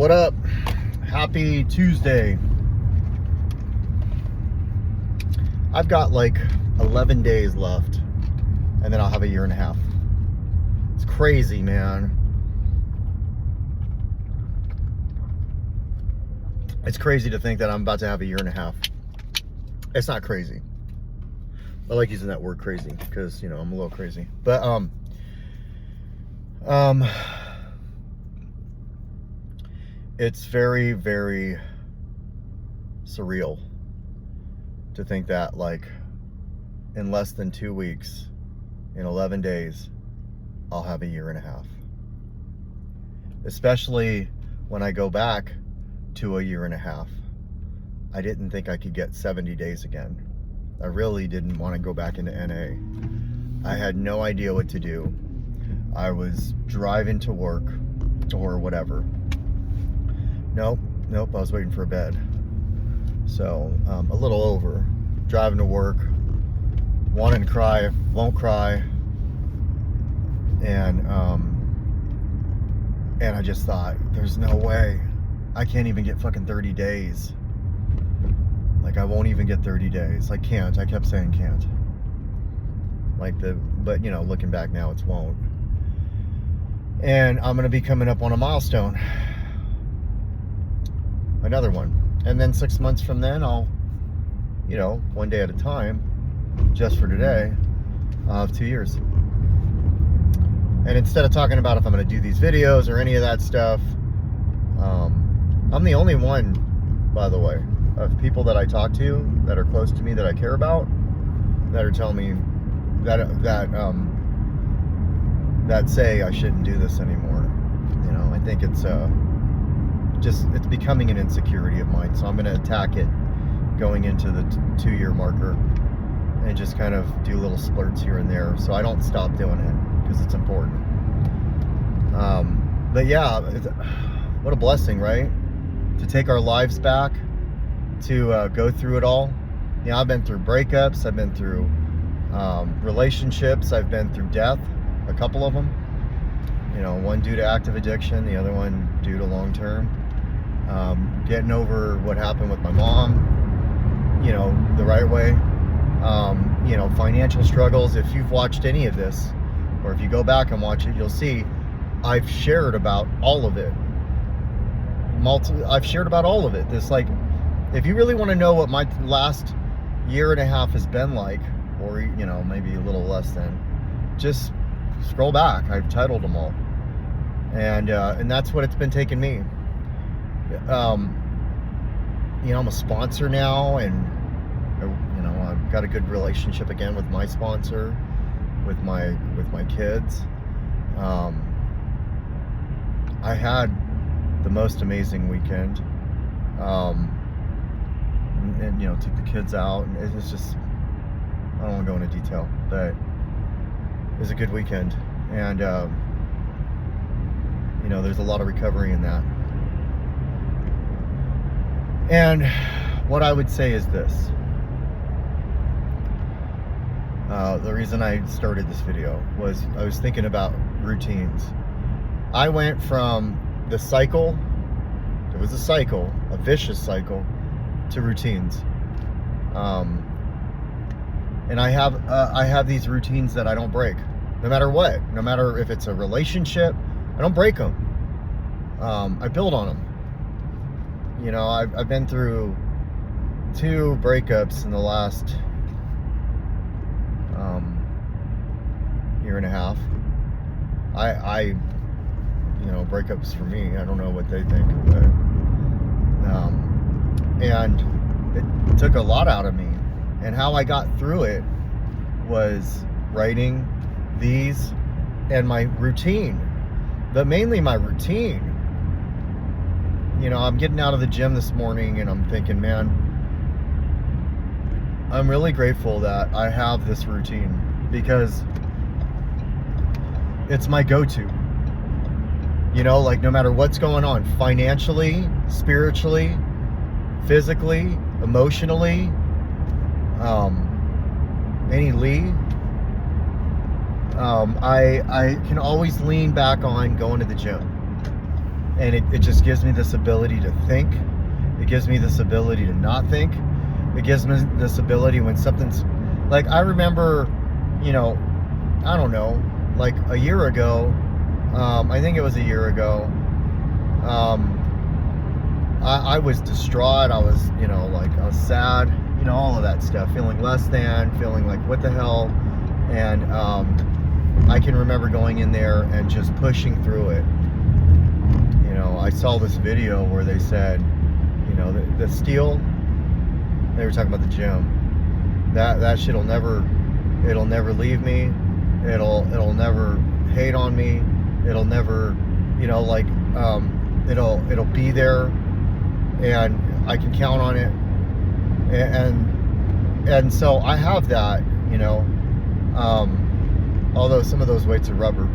What up? Happy Tuesday. I've got like 11 days left, and then I'll have a year and a half. It's crazy, man. It's crazy to think that I'm about to have a year and a half. It's not crazy. I like using that word crazy because, you know, I'm a little crazy. But it's very, very surreal to think that, like, in less than 2 weeks, in 11 days, I'll have a year and a half. Especially when I go back to a year and a half. I didn't think I could get 70 days again. I really didn't want to go back into NA. I had no idea what to do. I was driving to work or whatever. Nope, I was waiting for a bed. So, a little over. Driving to work, wanting to cry, won't cry. And I just thought, there's no way. I can't even get fucking 30 days. Like, I won't even get 30 days. I can't. I kept saying can't. But, you know, looking back now, it's won't. And I'm going to be coming up on a milestone. Another one. And then 6 months from then, I'll, you know, one day at a time, just for today, I'll have 2 years. And instead of talking about if I'm going to do these videos or any of that stuff, I'm the only one, by the way, of people that I talk to that are close to me that I care about, that are telling me that say I shouldn't do this anymore. You know, I think it's it's becoming an insecurity of mine. So I'm going to attack it going into the 2-year marker and just kind of do little splurts here and there, so I don't stop doing it because it's important. But yeah, what a blessing, right? To take our lives back, to go through it all. You know, I've been through breakups, I've been through relationships, I've been through death, a couple of them. You know, one due to active addiction, the other one due to long-term. Getting over what happened with my mom, you know, the right way. You know, financial struggles. If you've watched any of this, or if you go back and watch it, you'll see I've shared about all of it. I've shared about all of it. This, like, if you really want to know what my last year and a half has been like, or, you know, maybe a little less than, just scroll back. I've titled them all. And that's what it's been taking me. You know, I'm a sponsor now, and, you know, I've got a good relationship again with my sponsor, with my kids. I had the most amazing weekend. And you know, took the kids out, and it's just, I don't want to go into detail, but it was a good weekend. And you know, there's a lot of recovery in that. And what I would say is this. The reason I started this video was I was thinking about routines. I went from the cycle, it was a cycle, a vicious cycle, to routines. And I have these routines that I don't break, no matter what. No matter if it's a relationship, I don't break them. I build on them. You know, I've been through 2 breakups in the last year and a half. You know, breakups for me, I don't know what they think, but and it took a lot out of me. And how I got through it was writing these and my routine, but mainly my routine. You know, I'm getting out of the gym this morning and I'm thinking, man, I'm really grateful that I have this routine, because it's my go-to. You know, like, no matter what's going on, financially, spiritually, physically, emotionally, any Lee, I can always lean back on going to the gym. And it just gives me this ability to think. It gives me this ability to not think. It gives me this ability when something's like, I remember, you know, I don't know, like a year ago, I think it was a year ago, I was distraught. I was, you know, like I was sad, you know, all of that stuff, feeling less than, feeling like what the hell. And I can remember going in there and just pushing through it. You know, I saw this video where they said, you know, the steel, they were talking about the gym, that shit'll never, it'll never leave me. It'll never hate on me. It'll never, you know, like, it'll be there, and I can count on it. And so I have that, you know, although some of those weights are rubber.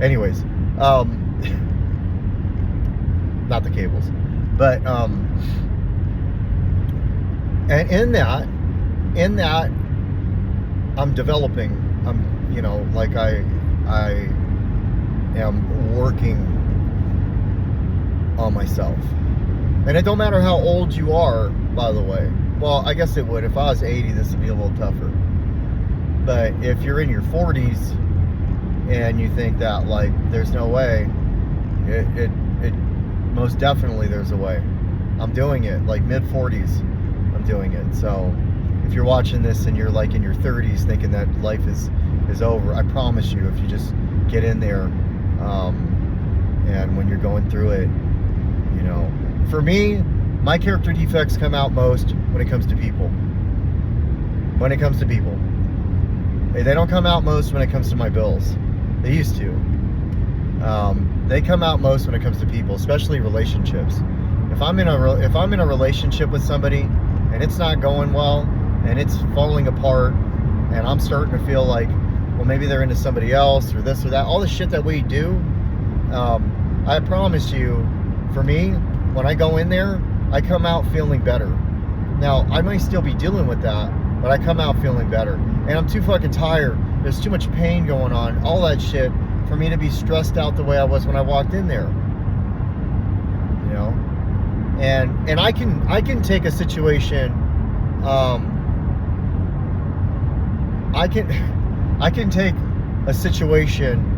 Anyways, not the cables, but, and in that, I'm developing, you know, like I am working on myself. And it don't matter how old you are, by the way. Well, I guess it would. If I was 80, this would be a little tougher. But if you're in your 40s and you think that, like, there's no way, it most definitely there's a way. I'm doing it, like mid-40s, I'm doing it. So if you're watching this and you're like in your 30s thinking that life is over, I promise you, if you just get in there, and when you're going through it, you know, for me, my character defects come out most when it comes to people. When it comes to people. They don't come out most when it comes to my bills. They used to. They come out most when it comes to people, especially relationships. If I'm in a relationship with somebody and it's not going well and it's falling apart and I'm starting to feel like, well, maybe they're into somebody else or this or that, all the shit that we do, I promise you, for me, when I go in there, I come out feeling better. Now, I might still be dealing with that, but I come out feeling better. And I'm too fucking tired. There's too much pain going on, all that shit, for me to be stressed out the way I was when I walked in there. You know? And I can take a situation, I can take a situation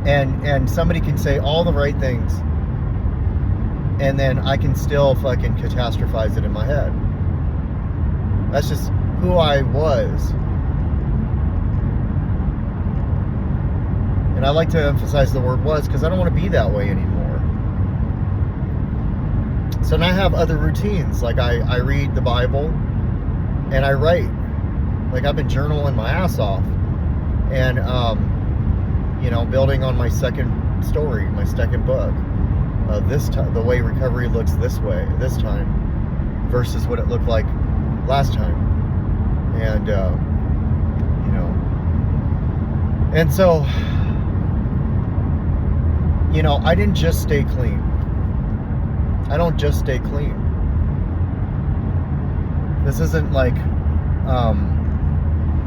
and somebody can say all the right things, and then I can still fucking catastrophize it in my head. That's just who I was. And I like to emphasize the word was, because I don't want to be that way anymore. So now I have other routines. Like I read the Bible and I write. Like I've been journaling my ass off. And, you know, building on my second story, my second book. This time, the way recovery looks this time, versus what it looked like last time. And, you know, and so, you know, I didn't just stay clean. I don't just stay clean. This isn't like,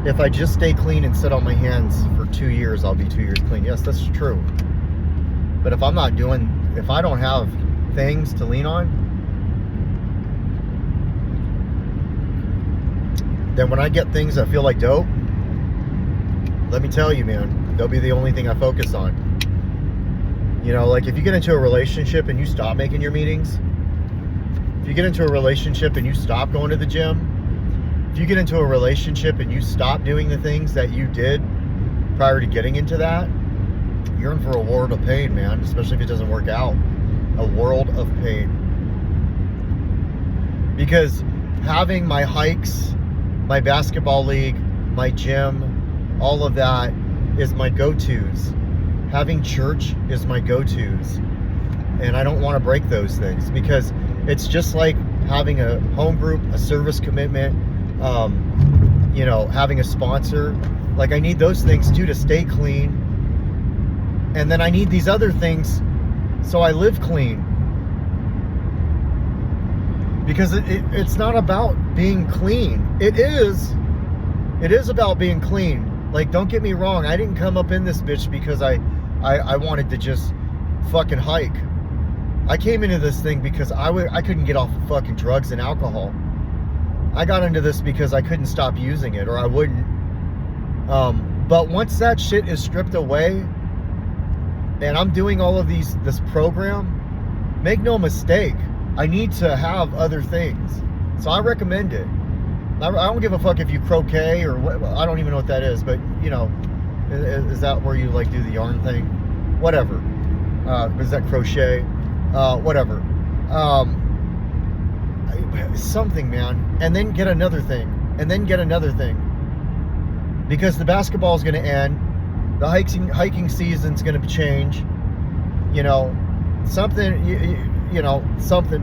if I just stay clean and sit on my hands for 2 years, I'll be 2 years clean. Yes, that's true. But if I'm not if I don't have things to lean on, then when I get things that feel like dope, let me tell you, man, they'll be the only thing I focus on. You know, like if you get into a relationship and you stop making your meetings, if you get into a relationship and you stop going to the gym, if you get into a relationship and you stop doing the things that you did prior to getting into that, you're in for a world of pain, man, especially if it doesn't work out. A world of pain. Because having my hikes, my basketball league, my gym, all of that is my go-tos. Having church is my go-tos. And I don't want to break those things, because it's just like having a home group, a service commitment, you know, having a sponsor. Like I need those things too to stay clean. And then I need these other things so I live clean. Because it's not about being clean. It is about being clean. Like, don't get me wrong. I didn't come up in this bitch because I I wanted to just fucking hike. I came into this thing because I couldn't get off of fucking drugs and alcohol. I got into this because I couldn't stop using it, or I wouldn't. But once that shit is stripped away, and I'm doing all of this program, make no mistake, I need to have other things. So I recommend it. I don't give a fuck if you croquet or what, I don't even know what that is, but you know, is that where you like do the yarn thing? Whatever. Is that crochet? Whatever. Something, man. And then get another thing. And then get another thing. Because the basketball is going to end. The hiking season's going to change. You know, something, you know, something.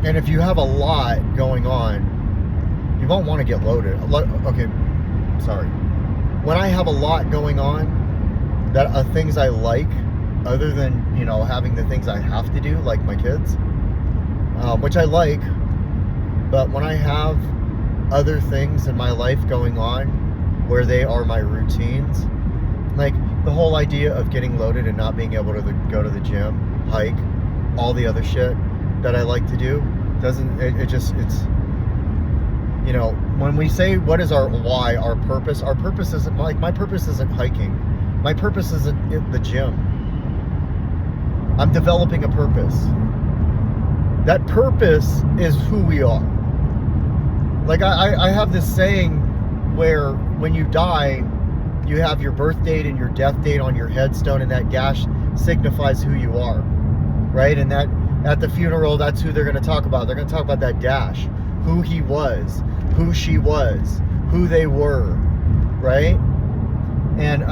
And if you have a lot going on, you won't want to get loaded. Okay, sorry. When I have a lot going on, that are things I like, other than, you know, having the things I have to do, like my kids, which I like, but when I have other things in my life going on where they are my routines, like the whole idea of getting loaded and not being able to go to the gym, hike, all the other shit that I like to do, it's, you know, when we say what is our why, our purpose isn't, like, my purpose isn't hiking. My purpose isn't in the gym. I'm developing a purpose. That purpose is who we are. Like, I have this saying where when you die, you have your birth date and your death date on your headstone, and that dash signifies who you are, right? And that at the funeral, that's who they're going to talk about. They're going to talk about that dash, who he was, who she was, who they were, right? And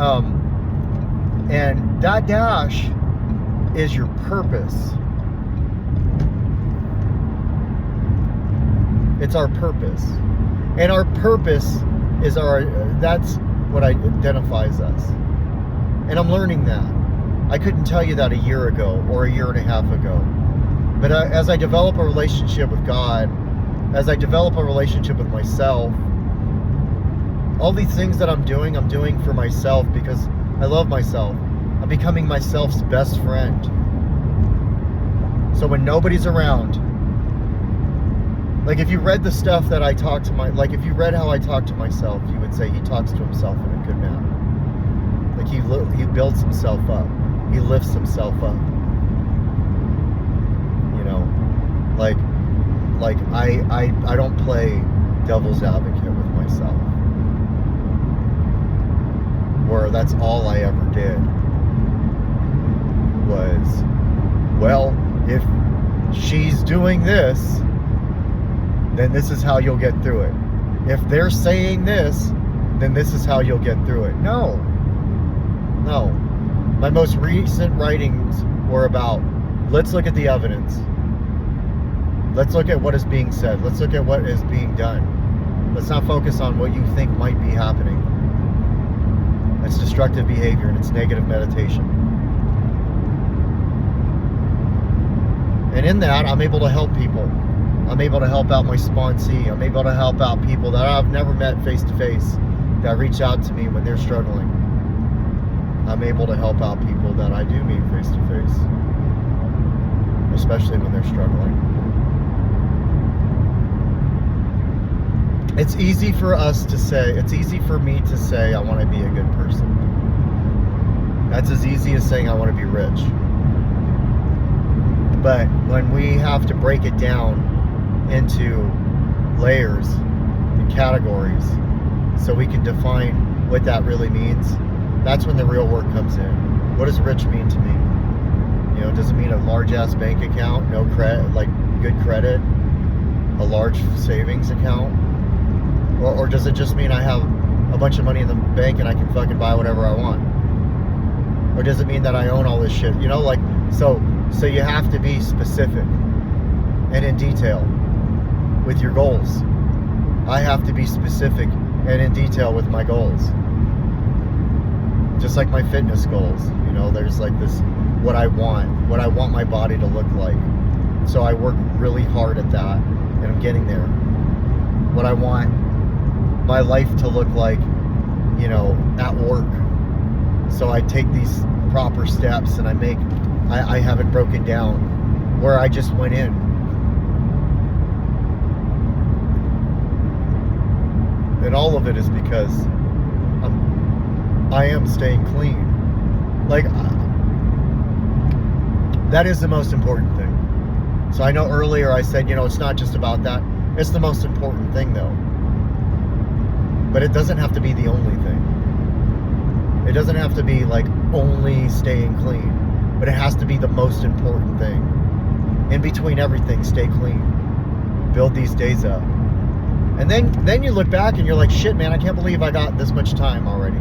that dash is your purpose. It's our purpose. And our purpose is that's what identifies us. And I'm learning that. I couldn't tell you that a year ago or a year and a half ago. But as I develop a relationship with God, as I develop a relationship with myself, all these things that I'm doing for myself because I love myself. I'm becoming myself's best friend. So when nobody's around, like if you read the stuff that I talk to like if you read how I talk to myself, you would say he talks to himself in a good manner. Like he builds himself up. He lifts himself up. You know, like I don't play devil's advocate with myself, where that's all I ever did was, well, if she's doing this, then this is how you'll get through it. If they're saying this, then this is how you'll get through it. No. My most recent writings were about, let's look at the evidence. Let's look at what is being said. Let's look at what is being done. Let's not focus on what you think might be happening. It's destructive behavior and it's negative meditation. And in that, I'm able to help people. I'm able to help out my sponsee. I'm able to help out people that I've never met face to face that reach out to me when they're struggling. I'm able to help out people that I do meet face to face, especially when they're struggling. It's easy for me to say I want to be a good person. That's as easy as saying I want to be rich. But when we have to break it down into layers and categories so we can define what that really means, that's when the real work comes in. What does rich mean to me? You know, does it mean a large ass bank account, no credit, like good credit, a large savings account? Or does it just mean I have a bunch of money in the bank and I can fucking buy whatever I want? Or does it mean that I own all this shit? You know, like, so you have to be specific and in detail with your goals. I have to be specific and in detail with my goals. Just like my fitness goals. You know, there's like this, what I want my body to look like. So I work really hard at that and I'm getting there. What I want my life to look like at work. So I take these proper steps, and I haven't broken down where I just went in. And all of it is because I am staying clean. Like, that is the most important thing. So I know earlier I said, it's not just about that. It's the most important thing, though. But it doesn't have to be the only thing. It doesn't have to be like only staying clean, but it has to be the most important thing. In between everything, stay clean. Build these days up. And then you look back and you're like, shit, man, I can't believe I got this much time already.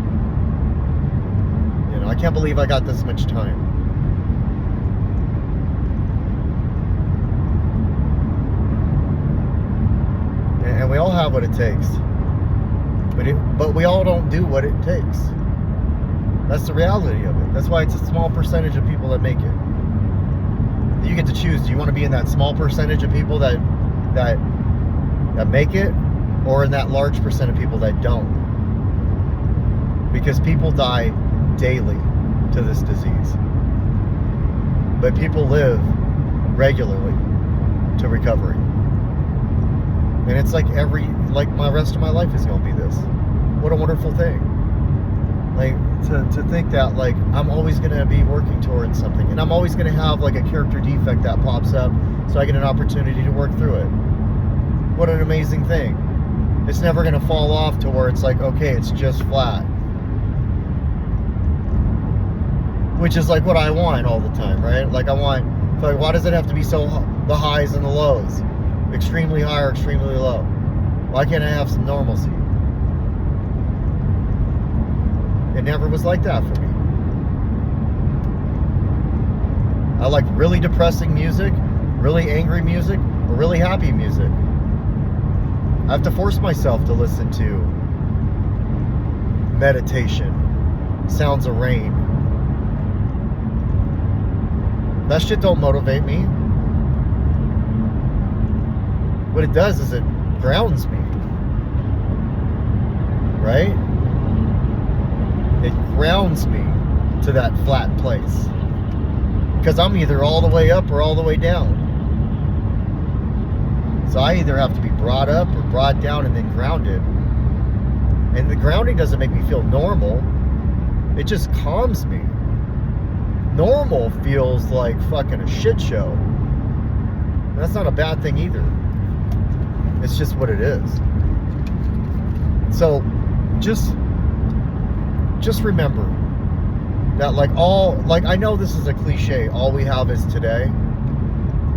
I can't believe I got this much time. And we all have what it takes. But we all don't do what it takes. That's the reality of it. That's why it's a small percentage of people that make it. You get to choose. Do you want to be in that small percentage of people that make it, or in that large percent of people that don't? Because people die daily to this disease. But people live regularly to recovery. And it's like my rest of my life is going to be this. What a wonderful thing. Like, to think that, like, I'm always going to be working towards something. And I'm always going to have, like, a character defect that pops up so I get an opportunity to work through it. What an amazing thing. It's never going to fall off to where it's like, okay, it's just flat. Which is like what I want all the time, right? Like, why does it have to be so the highs and the lows? Extremely high or extremely low? Why can't I have some normalcy? It never was like that for me. I like really depressing music, really angry music, or really happy music. I have to force myself to listen to meditation, sounds of rain. That shit don't motivate me. What it does is it grounds me. Right? It grounds me to that flat place. Because I'm either all the way up or all the way down. So I either have to be brought up or brought down and then grounded. And the grounding doesn't make me feel normal. It just calms me. Normal feels like fucking a shit show. And that's not a bad thing either. It's just what it is. So just remember that, I know this is a cliche, all we have is today.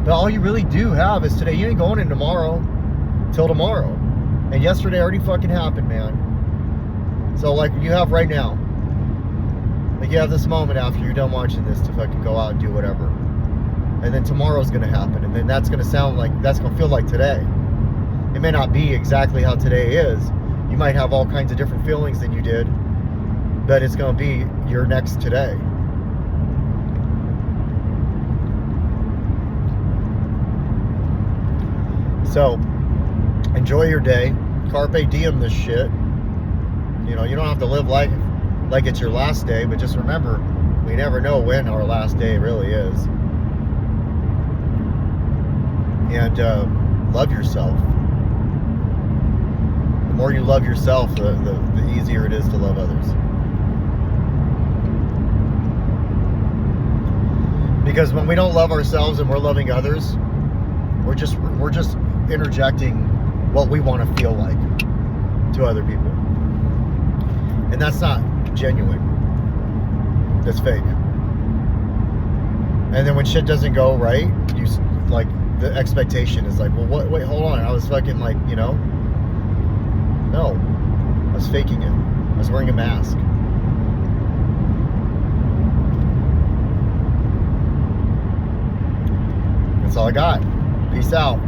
But all you really do have is today. You ain't going in tomorrow till tomorrow. And yesterday already fucking happened, man. So you have right now. You have this moment after you're done watching this to fucking go out and do whatever. And then tomorrow's gonna happen. And then that's gonna feel like today. It may not be exactly how today is. You might have all kinds of different feelings than you did. But it's gonna be your next today. So, enjoy your day. Carpe diem this shit. You don't have to live like it's your last day, but just remember, we never know when our last day really is. And love yourself. The more you love yourself, the easier it is to love others. Because when we don't love ourselves and we're loving others, we're just interjecting what we want to feel like to other people. And that's not genuine. That's fake. And then when shit doesn't go right, the expectation is like, well, wait, hold on. I was fucking no. I was faking it. I was wearing a mask. That's all I got. Peace out.